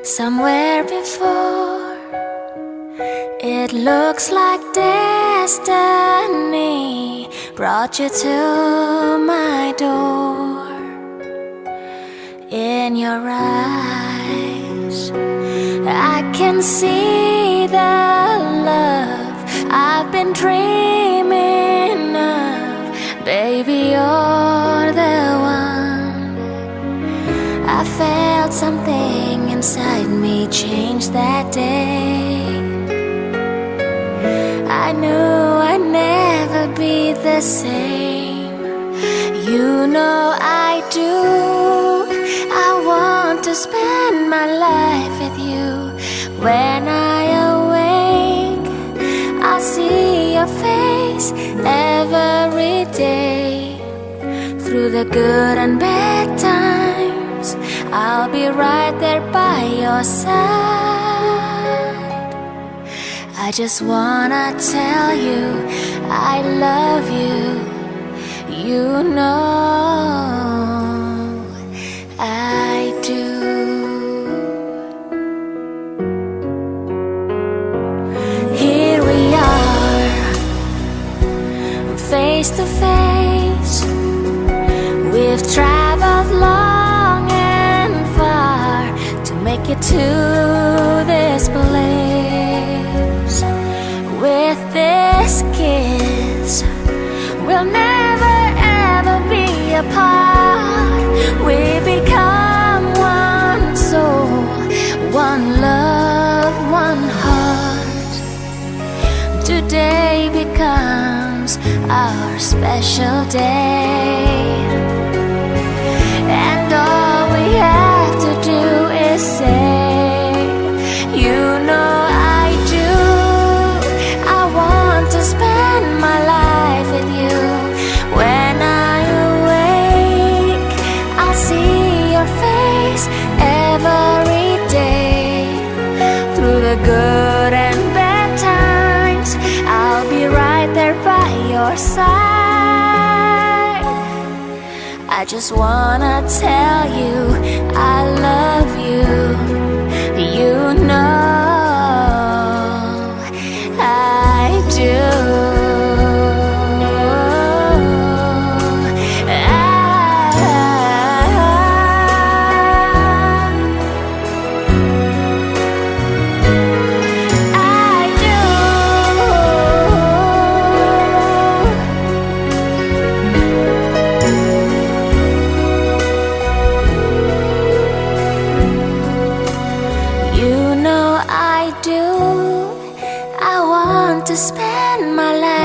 somewhere before. It looks like destiny brought you to my door. In your eyes, I can see the love I've been dreaming of. Baby, you're the one. I felt something inside me change that day. I knew I'd never be the same. You know I do. I want to spend my life with you. When I awake, I'll see your face every day. Through the good and bad times, I'll be right there by your side. I just wanna tell you I love you. You know I do. Here we are, face to face. We've traveled long and far to make it to this place. With this kiss, we'll never ever be apart. We become one soul, one love, one heart. Today becomes our special day, and all we have to do is say, you know I do. I want to spend my life with you. When I awake, I'll see your face every day. Through the good and bad times, I'll be right there by your side. I just wanna tell you I love you. You know I do. I do. I want to spend my life